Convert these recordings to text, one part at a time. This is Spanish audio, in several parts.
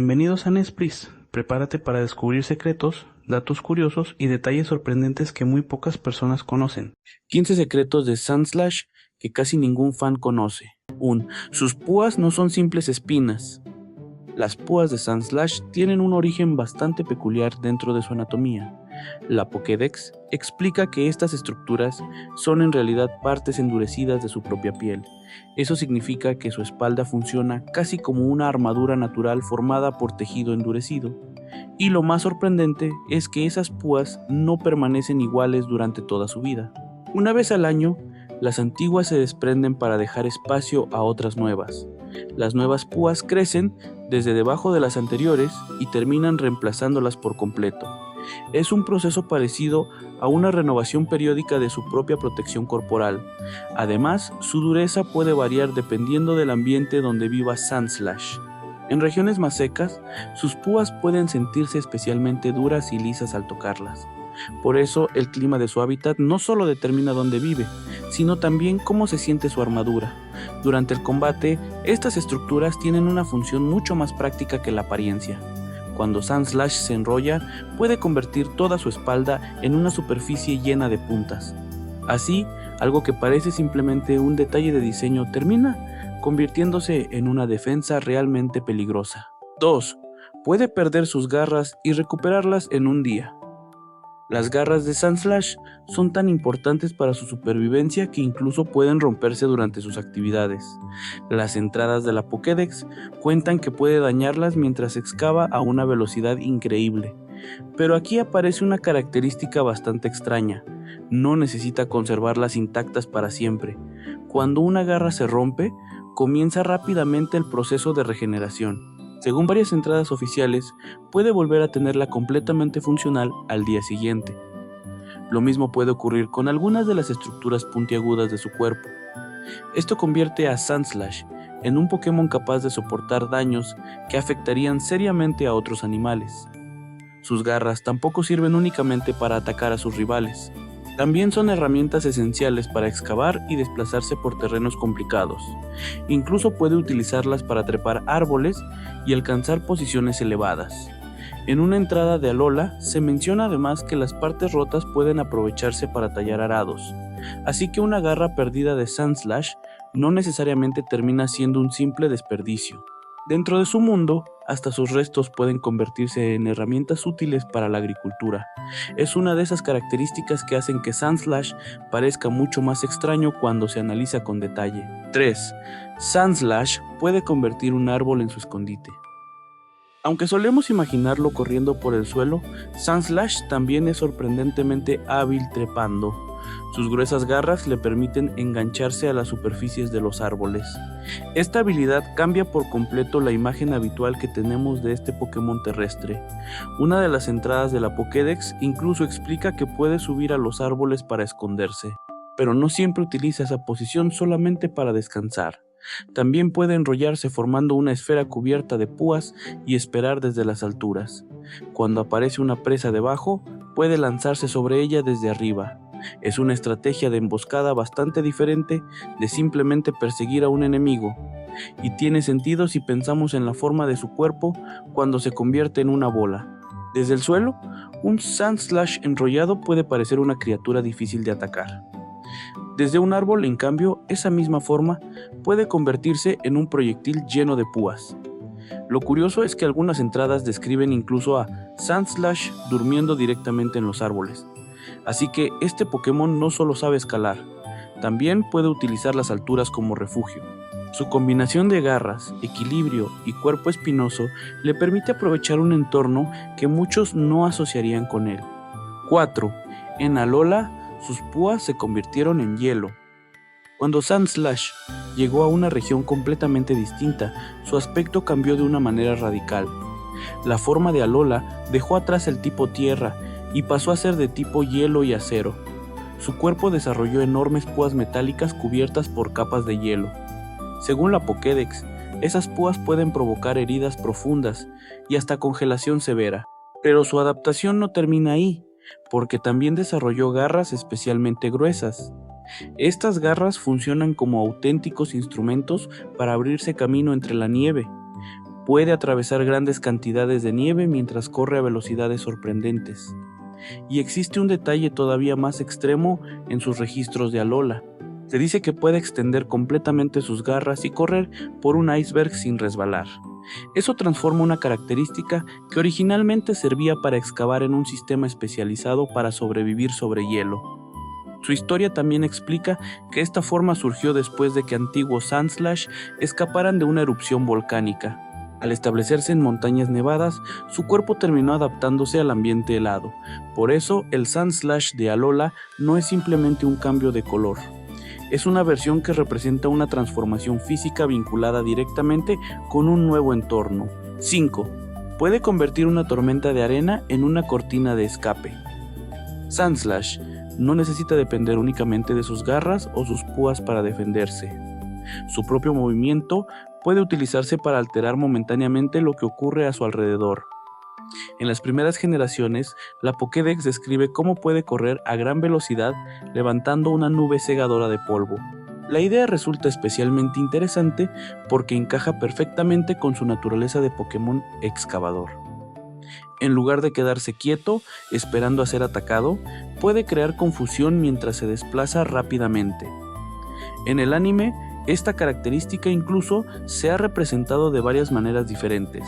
Bienvenidos a Nespris. Prepárate para descubrir secretos, datos curiosos y detalles sorprendentes que muy pocas personas conocen. 15 secretos de Sandslash que casi ningún fan conoce. 1. Sus púas no son simples espinas. Las púas de Sandslash tienen un origen bastante peculiar dentro de su anatomía. La Pokédex explica que estas estructuras son en realidad partes endurecidas de su propia piel. Eso significa que su espalda funciona casi como una armadura natural formada por tejido endurecido. Y lo más sorprendente es que esas púas no permanecen iguales durante toda su vida. Una vez al año, las antiguas se desprenden para dejar espacio a otras nuevas. Las nuevas púas crecen desde debajo de las anteriores y terminan reemplazándolas por completo. Es un proceso parecido a una renovación periódica de su propia protección corporal. Además, su dureza puede variar dependiendo del ambiente donde viva Sandslash. En regiones más secas, sus púas pueden sentirse especialmente duras y lisas al tocarlas. Por eso, el clima de su hábitat no solo determina dónde vive, sino también cómo se siente su armadura. Durante el combate, estas estructuras tienen una función mucho más práctica que la apariencia. Cuando Sandslash se enrolla, puede convertir toda su espalda en una superficie llena de puntas. Así, algo que parece simplemente un detalle de diseño termina convirtiéndose en una defensa realmente peligrosa. 2. Puede perder sus garras y recuperarlas en un día. Las garras de Sandslash son tan importantes para su supervivencia que incluso pueden romperse durante sus actividades. Las entradas de la Pokédex cuentan que puede dañarlas mientras excava a una velocidad increíble. Pero aquí aparece una característica bastante extraña. No necesita conservarlas intactas para siempre. Cuando una garra se rompe, comienza rápidamente el proceso de regeneración. Según varias entradas oficiales, puede volver a tenerla completamente funcional al día siguiente. Lo mismo puede ocurrir con algunas de las estructuras puntiagudas de su cuerpo. Esto convierte a Sandslash en un Pokémon capaz de soportar daños que afectarían seriamente a otros animales. Sus garras tampoco sirven únicamente para atacar a sus rivales. También son herramientas esenciales para excavar y desplazarse por terrenos complicados. Incluso puede utilizarlas para trepar árboles y alcanzar posiciones elevadas. En una entrada de Alola se menciona además que las partes rotas pueden aprovecharse para tallar arados, así que una garra perdida de Sandslash no necesariamente termina siendo un simple desperdicio. Dentro de su mundo, hasta sus restos pueden convertirse en herramientas útiles para la agricultura. Es una de esas características que hacen que Sandslash parezca mucho más extraño cuando se analiza con detalle. 3. Sandslash puede convertir un árbol en su escondite. Aunque solemos imaginarlo corriendo por el suelo, Sandslash también es sorprendentemente hábil trepando. Sus gruesas garras le permiten engancharse a las superficies de los árboles. Esta habilidad cambia por completo la imagen habitual que tenemos de este Pokémon terrestre. Una de las entradas de la Pokédex incluso explica que puede subir a los árboles para esconderse, pero no siempre utiliza esa posición solamente para descansar. También puede enrollarse formando una esfera cubierta de púas y esperar desde las alturas. Cuando aparece una presa debajo, puede lanzarse sobre ella desde arriba. Es una estrategia de emboscada bastante diferente de simplemente perseguir a un enemigo, y tiene sentido si pensamos en la forma de su cuerpo cuando se convierte en una bola. Desde el suelo, un Sandslash enrollado puede parecer una criatura difícil de atacar. Desde un árbol, en cambio, esa misma forma puede convertirse en un proyectil lleno de púas. Lo curioso es que algunas entradas describen incluso a Sandslash durmiendo directamente en los árboles. Así que este Pokémon no solo sabe escalar, también puede utilizar las alturas como refugio. Su combinación de garras, equilibrio y cuerpo espinoso le permite aprovechar un entorno que muchos no asociarían con él. 4. En Alola, sus púas se convirtieron en hielo. Cuando Sandslash llegó a una región completamente distinta, su aspecto cambió de una manera radical. La forma de Alola dejó atrás el tipo tierra y pasó a ser de tipo hielo y acero. Su cuerpo desarrolló enormes púas metálicas cubiertas por capas de hielo. Según la Pokédex, esas púas pueden provocar heridas profundas y hasta congelación severa. Pero su adaptación no termina ahí, porque también desarrolló garras especialmente gruesas. Estas garras funcionan como auténticos instrumentos para abrirse camino entre la nieve. Puede atravesar grandes cantidades de nieve mientras corre a velocidades sorprendentes. Y existe un detalle todavía más extremo en sus registros de Alola. Se dice que puede extender completamente sus garras y correr por un iceberg sin resbalar. Eso transforma una característica que originalmente servía para excavar en un sistema especializado para sobrevivir sobre hielo. Su historia también explica que esta forma surgió después de que antiguos Sandslash escaparan de una erupción volcánica. Al establecerse en montañas nevadas, su cuerpo terminó adaptándose al ambiente helado. Por eso, el Sandslash de Alola no es simplemente un cambio de color. Es una versión que representa una transformación física vinculada directamente con un nuevo entorno. 5. Puede convertir una tormenta de arena en una cortina de escape. Sandslash no necesita depender únicamente de sus garras o sus púas para defenderse. Su propio movimiento puede utilizarse para alterar momentáneamente lo que ocurre a su alrededor. En las primeras generaciones, la Pokédex describe cómo puede correr a gran velocidad levantando una nube cegadora de polvo. La idea resulta especialmente interesante porque encaja perfectamente con su naturaleza de Pokémon excavador. En lugar de quedarse quieto, esperando a ser atacado, puede crear confusión mientras se desplaza rápidamente. En el anime, esta característica incluso se ha representado de varias maneras diferentes.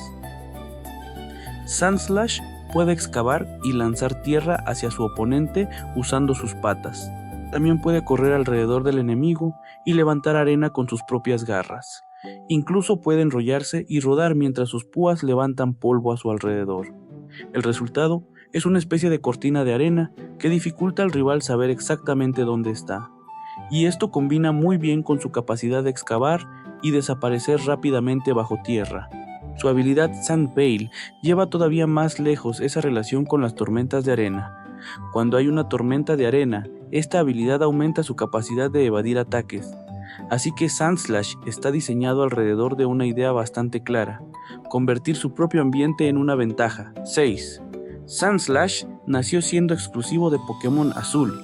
Sandslash puede excavar y lanzar tierra hacia su oponente usando sus patas. También puede correr alrededor del enemigo y levantar arena con sus propias garras. Incluso puede enrollarse y rodar mientras sus púas levantan polvo a su alrededor. El resultado es una especie de cortina de arena que dificulta al rival saber exactamente dónde está. Y esto combina muy bien con su capacidad de excavar y desaparecer rápidamente bajo tierra. Su habilidad Sand Veil lleva todavía más lejos esa relación con las tormentas de arena. Cuando hay una tormenta de arena, esta habilidad aumenta su capacidad de evadir ataques. Así que Sandslash está diseñado alrededor de una idea bastante clara: convertir su propio ambiente en una ventaja. 6. Sandslash nació siendo exclusivo de Pokémon Azul.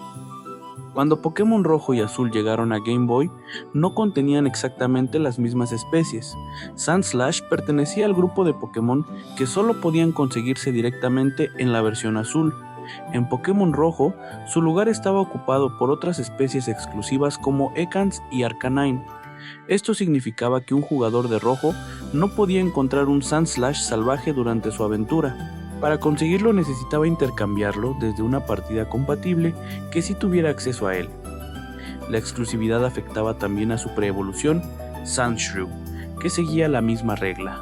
Cuando Pokémon Rojo y Azul llegaron a Game Boy, no contenían exactamente las mismas especies. Sandslash pertenecía al grupo de Pokémon que solo podían conseguirse directamente en la versión azul. En Pokémon Rojo, su lugar estaba ocupado por otras especies exclusivas como Ekans y Arcanine. Esto significaba que un jugador de Rojo no podía encontrar un Sandslash salvaje durante su aventura. Para conseguirlo necesitaba intercambiarlo desde una partida compatible que sí tuviera acceso a él. La exclusividad afectaba también a su preevolución, Sandshrew, que seguía la misma regla.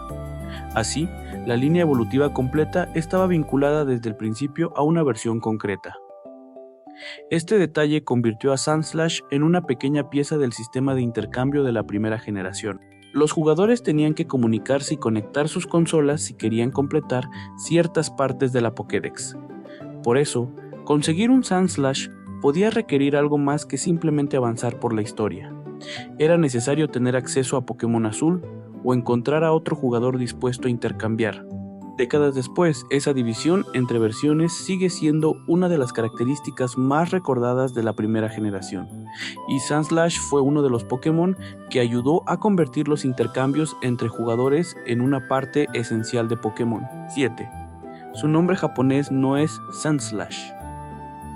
Así, la línea evolutiva completa estaba vinculada desde el principio a una versión concreta. Este detalle convirtió a Sandslash en una pequeña pieza del sistema de intercambio de la primera generación. Los jugadores tenían que comunicarse y conectar sus consolas si querían completar ciertas partes de la Pokédex. Por eso, conseguir un Sandslash podía requerir algo más que simplemente avanzar por la historia. Era necesario tener acceso a Pokémon Azul o encontrar a otro jugador dispuesto a intercambiar. Décadas después, esa división entre versiones sigue siendo una de las características más recordadas de la primera generación, y Sandslash fue uno de los Pokémon que ayudó a convertir los intercambios entre jugadores en una parte esencial de Pokémon. 7. Su nombre japonés no es Sandslash.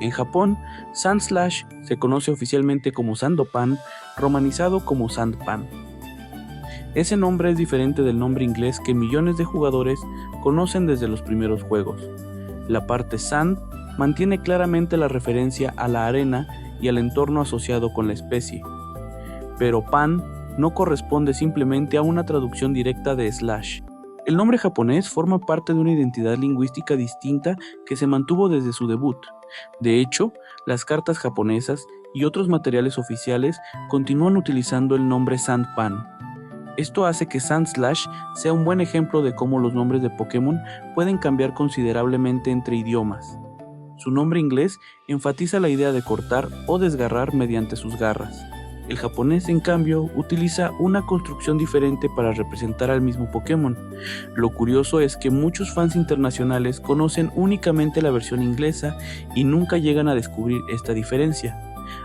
En Japón, Sandslash se conoce oficialmente como Sandopan, romanizado como Sandpan. Ese nombre es diferente del nombre inglés que millones de jugadores conocen desde los primeros juegos. La parte Sand mantiene claramente la referencia a la arena y al entorno asociado con la especie, pero Pan no corresponde simplemente a una traducción directa de Slash. El nombre japonés forma parte de una identidad lingüística distinta que se mantuvo desde su debut. De hecho, las cartas japonesas y otros materiales oficiales continúan utilizando el nombre Sandpan. Esto hace que Sandslash sea un buen ejemplo de cómo los nombres de Pokémon pueden cambiar considerablemente entre idiomas. Su nombre inglés enfatiza la idea de cortar o desgarrar mediante sus garras. El japonés, en cambio, utiliza una construcción diferente para representar al mismo Pokémon. Lo curioso es que muchos fans internacionales conocen únicamente la versión inglesa y nunca llegan a descubrir esta diferencia.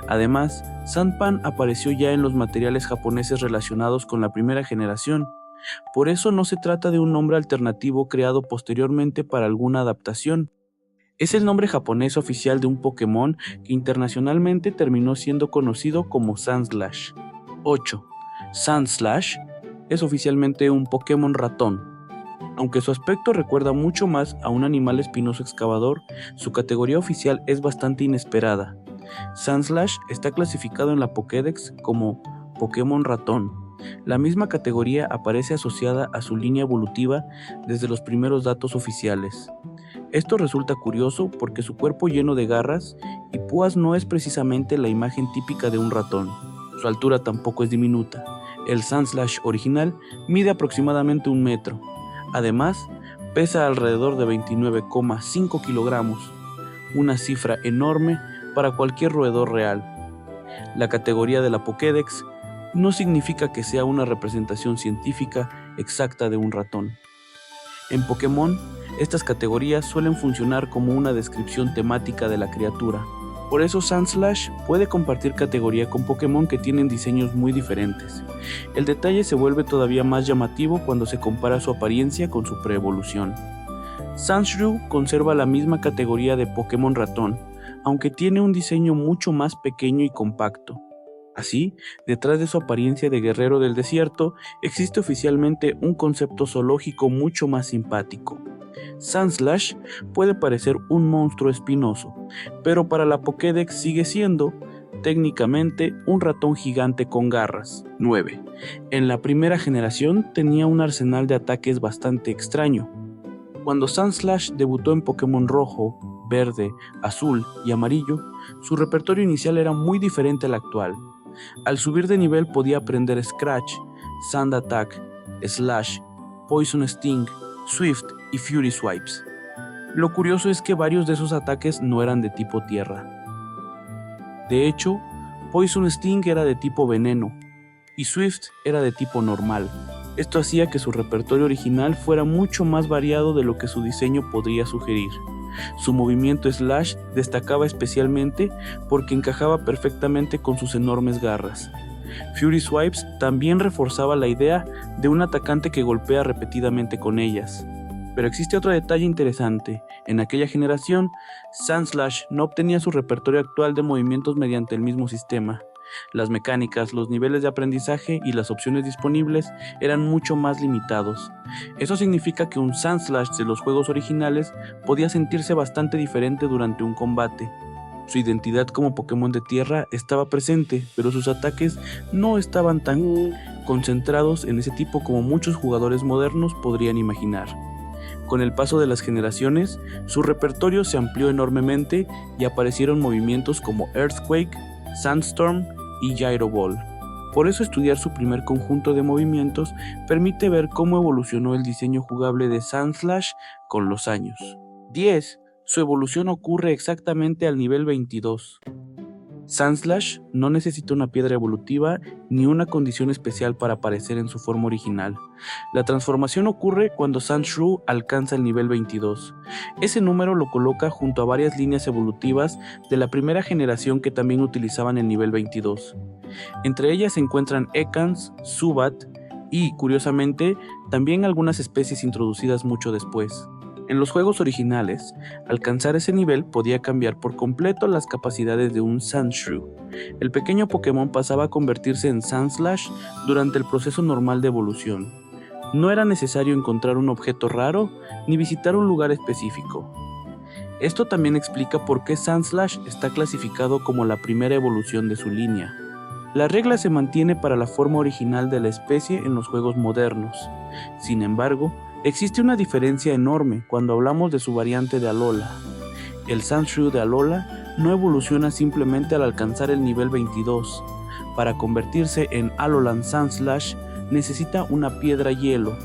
Además, Sandpan apareció ya en los materiales japoneses relacionados con la primera generación. Por eso no se trata de un nombre alternativo creado posteriormente para alguna adaptación. Es el nombre japonés oficial de un Pokémon que internacionalmente terminó siendo conocido como Sandslash. 8. Sandslash es oficialmente un Pokémon ratón. Aunque su aspecto recuerda mucho más a un animal espinoso excavador, su categoría oficial es bastante inesperada. Sandslash está clasificado en la Pokédex como Pokémon ratón. La misma categoría aparece asociada a su línea evolutiva desde los primeros datos oficiales. Esto resulta curioso porque su cuerpo lleno de garras y púas no es precisamente la imagen típica de un ratón. Su altura tampoco es diminuta. El Sandslash original mide aproximadamente 1 metro. Además, pesa alrededor de 29,5 kilogramos, una cifra enorme para cualquier roedor real. La categoría de la Pokédex no significa que sea una representación científica exacta de un ratón. En Pokémon, estas categorías suelen funcionar como una descripción temática de la criatura. Por eso Sandslash puede compartir categoría con Pokémon que tienen diseños muy diferentes. El detalle se vuelve todavía más llamativo cuando se compara su apariencia con su preevolución. Sandshrew conserva la misma categoría de Pokémon ratón, aunque tiene un diseño mucho más pequeño y compacto. Así, detrás de su apariencia de guerrero del desierto, existe oficialmente un concepto zoológico mucho más simpático. Sandslash puede parecer un monstruo espinoso, pero para la Pokédex sigue siendo, técnicamente, un ratón gigante con garras. 9. En la primera generación tenía un arsenal de ataques bastante extraño. Cuando Sandslash debutó en Pokémon Rojo, Verde, Azul y Amarillo, su repertorio inicial era muy diferente al actual. Al subir de nivel podía aprender Scratch, Sand Attack, Slash, Poison Sting, Swift y Fury Swipes. Lo curioso es que varios de esos ataques no eran de tipo tierra. De hecho, Poison Sting era de tipo veneno y Swift era de tipo normal. Esto hacía que su repertorio original fuera mucho más variado de lo que su diseño podría sugerir. Su movimiento Slash destacaba especialmente porque encajaba perfectamente con sus enormes garras. Fury Swipes también reforzaba la idea de un atacante que golpea repetidamente con ellas. Pero existe otro detalle interesante. En aquella generación, Sandslash no obtenía su repertorio actual de movimientos mediante el mismo sistema. Las mecánicas, los niveles de aprendizaje y las opciones disponibles eran mucho más limitados. Eso significa que un Sandslash de los juegos originales podía sentirse bastante diferente durante un combate. Su identidad como Pokémon de tierra estaba presente, pero sus ataques no estaban tan concentrados en ese tipo como muchos jugadores modernos podrían imaginar. Con el paso de las generaciones, su repertorio se amplió enormemente y aparecieron movimientos como Earthquake, Sandstorm y Gyro Ball. Por eso estudiar su primer conjunto de movimientos permite ver cómo evolucionó el diseño jugable de Sandslash con los años. 10. Su evolución ocurre exactamente al nivel 22. Sandslash no necesita una piedra evolutiva ni una condición especial para aparecer en su forma original. La transformación ocurre cuando Sandshrew alcanza el nivel 22. Ese número lo coloca junto a varias líneas evolutivas de la primera generación que también utilizaban el nivel 22. Entre ellas se encuentran Ekans, Zubat y, curiosamente, también algunas especies introducidas mucho después. En los juegos originales, alcanzar ese nivel podía cambiar por completo las capacidades de un Sandshrew. El pequeño Pokémon pasaba a convertirse en Sandslash durante el proceso normal de evolución. No era necesario encontrar un objeto raro ni visitar un lugar específico. Esto también explica por qué Sandslash está clasificado como la primera evolución de su línea. La regla se mantiene para la forma original de la especie en los juegos modernos. Sin embargo, existe una diferencia enorme cuando hablamos de su variante de Alola. El Sandshrew de Alola no evoluciona simplemente al alcanzar el nivel 22. Para convertirse en Alolan Sandslash necesita una piedra hielo.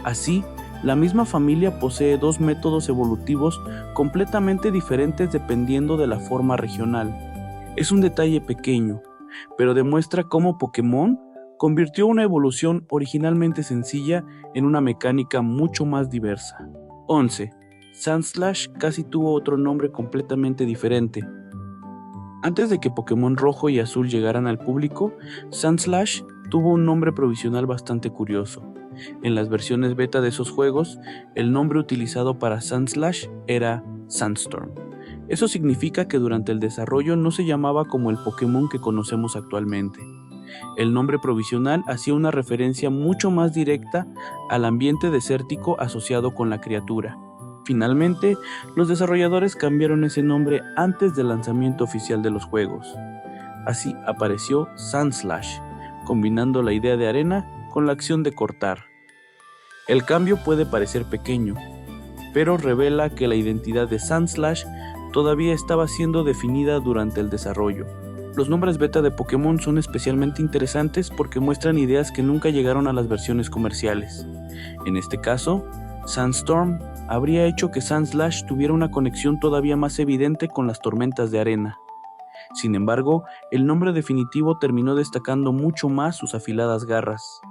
Así, la misma familia posee dos métodos evolutivos completamente diferentes dependiendo de la forma regional. Es un detalle pequeño, pero demuestra cómo Pokémon convirtió una evolución originalmente sencilla en una mecánica mucho más diversa. 11. Sandslash casi tuvo otro nombre completamente diferente. Antes de que Pokémon Rojo y Azul llegaran al público, Sandslash tuvo un nombre provisional bastante curioso. En las versiones beta de esos juegos, el nombre utilizado para Sandslash era Sandstorm. Eso significa que durante el desarrollo no se llamaba como el Pokémon que conocemos actualmente. El nombre provisional hacía una referencia mucho más directa al ambiente desértico asociado con la criatura. Finalmente, los desarrolladores cambiaron ese nombre antes del lanzamiento oficial de los juegos. Así apareció Sandslash, combinando la idea de arena con la acción de cortar. El cambio puede parecer pequeño, pero revela que la identidad de Sandslash todavía estaba siendo definida durante el desarrollo. Los nombres beta de Pokémon son especialmente interesantes porque muestran ideas que nunca llegaron a las versiones comerciales. En este caso, Sandstorm habría hecho que Sandslash tuviera una conexión todavía más evidente con las tormentas de arena. Sin embargo, el nombre definitivo terminó destacando mucho más sus afiladas garras.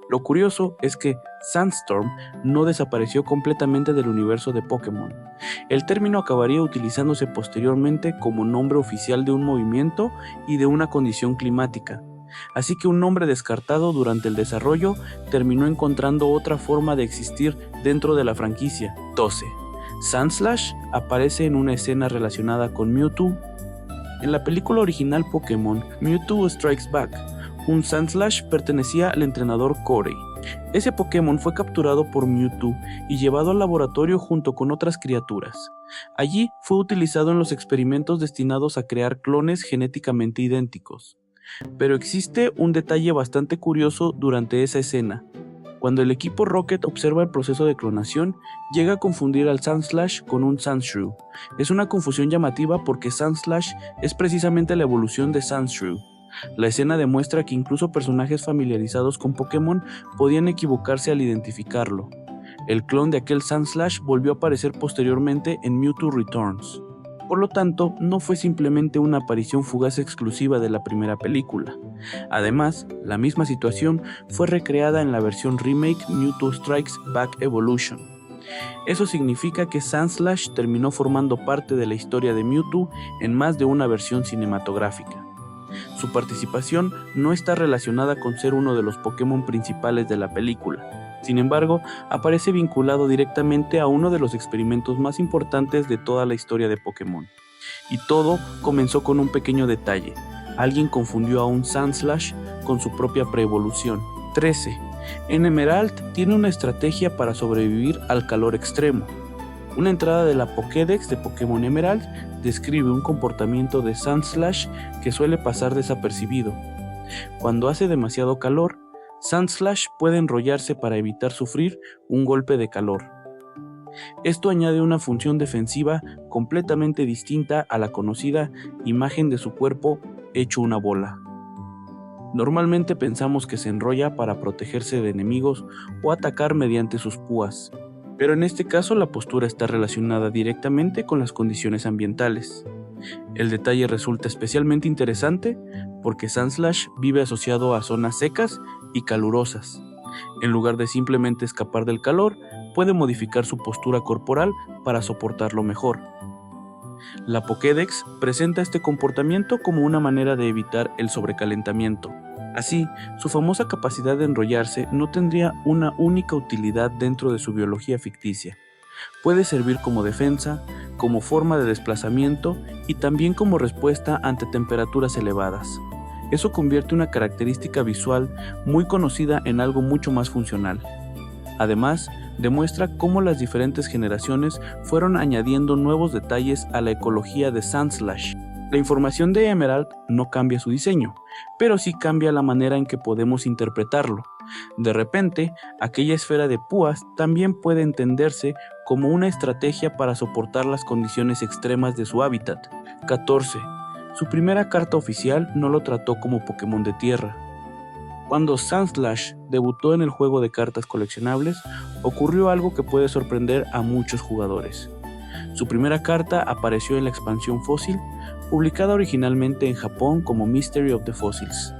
Lo curioso es que Sandstorm no desapareció completamente del universo de Pokémon. El término acabaría utilizándose posteriormente como nombre oficial de un movimiento y de una condición climática. Así que un nombre descartado durante el desarrollo terminó encontrando otra forma de existir dentro de la franquicia. 12. Sandslash aparece en una escena relacionada con Mewtwo. En la película original Pokémon, Mewtwo Strikes Back, un Sandslash pertenecía al entrenador Corey. Ese Pokémon fue capturado por Mewtwo y llevado al laboratorio junto con otras criaturas. Allí fue utilizado en los experimentos destinados a crear clones genéticamente idénticos. Pero existe un detalle bastante curioso durante esa escena. Cuando el equipo Rocket observa el proceso de clonación, llega a confundir al Sandslash con un Sandshrew. Es una confusión llamativa porque Sandslash es precisamente la evolución de Sandshrew. La escena demuestra que incluso personajes familiarizados con Pokémon podían equivocarse al identificarlo. El clon de aquel Sandslash volvió a aparecer posteriormente en Mewtwo Returns. Por lo tanto, no fue simplemente una aparición fugaz exclusiva de la primera película. Además, la misma situación fue recreada en la versión remake Mewtwo Strikes Back Evolution. Eso significa que Sandslash terminó formando parte de la historia de Mewtwo en más de una versión cinematográfica. Su participación no está relacionada con ser uno de los Pokémon principales de la película. Sin embargo, aparece vinculado directamente a uno de los experimentos más importantes de toda la historia de Pokémon. Y todo comenzó con un pequeño detalle. Alguien confundió a un Sandslash con su propia preevolución. 13. En Emerald tiene una estrategia para sobrevivir al calor extremo. Una entrada de la Pokédex de Pokémon Emerald describe un comportamiento de Sandslash que suele pasar desapercibido. Cuando hace demasiado calor, Sandslash puede enrollarse para evitar sufrir un golpe de calor. Esto añade una función defensiva completamente distinta a la conocida imagen de su cuerpo hecho una bola. Normalmente pensamos que se enrolla para protegerse de enemigos o atacar mediante sus púas, pero en este caso la postura está relacionada directamente con las condiciones ambientales. El detalle resulta especialmente interesante porque Sandslash vive asociado a zonas secas y calurosas. En lugar de simplemente escapar del calor, puede modificar su postura corporal para soportarlo mejor. La Pokédex presenta este comportamiento como una manera de evitar el sobrecalentamiento. Así, su famosa capacidad de enrollarse no tendría una única utilidad dentro de su biología ficticia. Puede servir como defensa, como forma de desplazamiento y también como respuesta ante temperaturas elevadas. Eso convierte una característica visual muy conocida en algo mucho más funcional. Además, demuestra cómo las diferentes generaciones fueron añadiendo nuevos detalles a la ecología de Sandslash. La información de Emerald no cambia su diseño, pero sí cambia la manera en que podemos interpretarlo. De repente, aquella esfera de púas también puede entenderse como una estrategia para soportar las condiciones extremas de su hábitat. 14. Su primera carta oficial no lo trató como Pokémon de tierra. Cuando Sandslash debutó en el juego de cartas coleccionables, ocurrió algo que puede sorprender a muchos jugadores. Su primera carta apareció en la expansión Fósil, publicada originalmente en Japón como Mystery of the Fossils,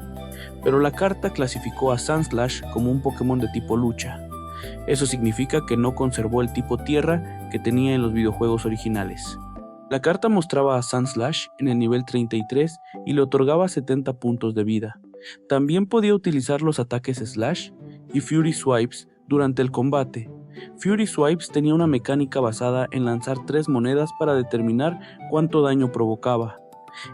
pero la carta clasificó a Sandslash como un Pokémon de tipo lucha. Eso significa que no conservó el tipo tierra que tenía en los videojuegos originales. La carta mostraba a Sandslash en el nivel 33 y le otorgaba 70 puntos de vida. También podía utilizar los ataques Slash y Fury Swipes Durante el combate, Fury Swipes tenía una mecánica basada en lanzar 3 monedas para determinar cuánto daño provocaba.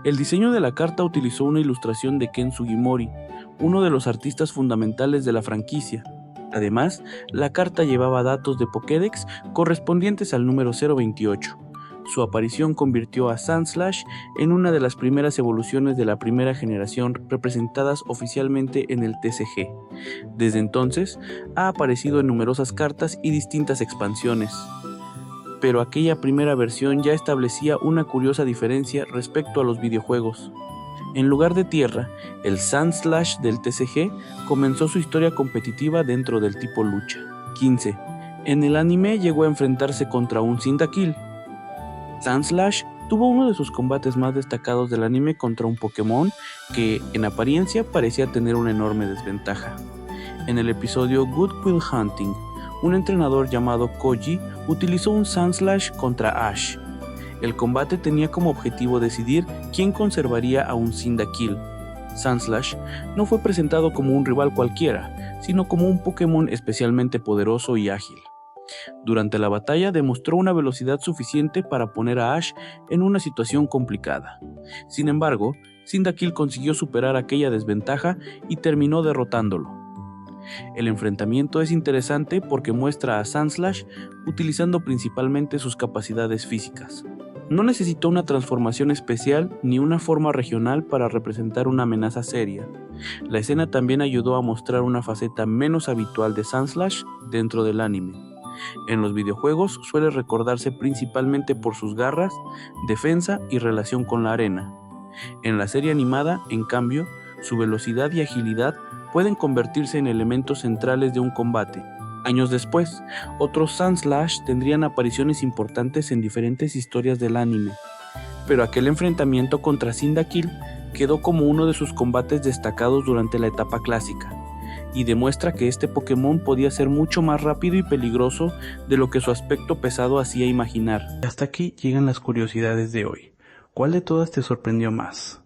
El diseño de la carta utilizó una ilustración de Ken Sugimori, uno de los artistas fundamentales de la franquicia. Además, la carta llevaba datos de Pokédex correspondientes al número 028. Su aparición convirtió a Sandslash en una de las primeras evoluciones de la primera generación representadas oficialmente en el TCG. Desde entonces, ha aparecido en numerosas cartas y distintas expansiones. Pero aquella primera versión ya establecía una curiosa diferencia respecto a los videojuegos. En lugar de tierra, el Sandslash del TCG comenzó su historia competitiva dentro del tipo lucha. 15. En el anime llegó a enfrentarse contra un Cyndaquil. Sandslash tuvo uno de sus combates más destacados del anime contra un Pokémon que, en apariencia, parecía tener una enorme desventaja. En el episodio Good Will Hunting, un entrenador llamado Koji utilizó un Sandslash contra Ash. El combate tenía como objetivo decidir quién conservaría a un Cyndaquil. Sandslash no fue presentado como un rival cualquiera, sino como un Pokémon especialmente poderoso y ágil. Durante la batalla demostró una velocidad suficiente para poner a Ash en una situación complicada. Sin embargo, Cyndaquil consiguió superar aquella desventaja y terminó derrotándolo. El enfrentamiento es interesante porque muestra a Sandslash utilizando principalmente sus capacidades físicas. No necesitó una transformación especial ni una forma regional para representar una amenaza seria. La escena también ayudó a mostrar una faceta menos habitual de Sandslash dentro del anime. En los videojuegos suele recordarse principalmente por sus garras, defensa y relación con la arena. En la serie animada, en cambio, su velocidad y agilidad pueden convertirse en elementos centrales de un combate. Años después, otros Sandslash tendrían apariciones importantes en diferentes historias del anime, pero aquel enfrentamiento contra Cyndaquil quedó como uno de sus combates destacados durante la etapa clásica, y demuestra que este Pokémon podía ser mucho más rápido y peligroso de lo que su aspecto pesado hacía imaginar. Hasta aquí llegan las curiosidades de hoy. ¿Cuál de todas te sorprendió más?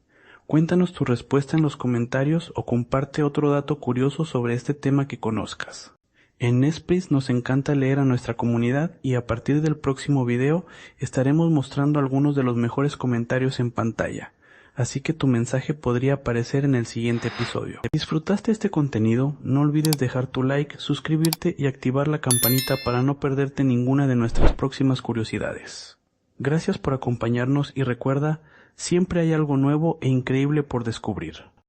Cuéntanos tu respuesta en los comentarios o comparte otro dato curioso sobre este tema que conozcas. En Nespris nos encanta leer a nuestra comunidad y a partir del próximo video estaremos mostrando algunos de los mejores comentarios en pantalla, así que tu mensaje podría aparecer en el siguiente episodio. Si disfrutaste este contenido, no olvides dejar tu like, suscribirte y activar la campanita para no perderte ninguna de nuestras próximas curiosidades. Gracias por acompañarnos y recuerda, siempre hay algo nuevo e increíble por descubrir.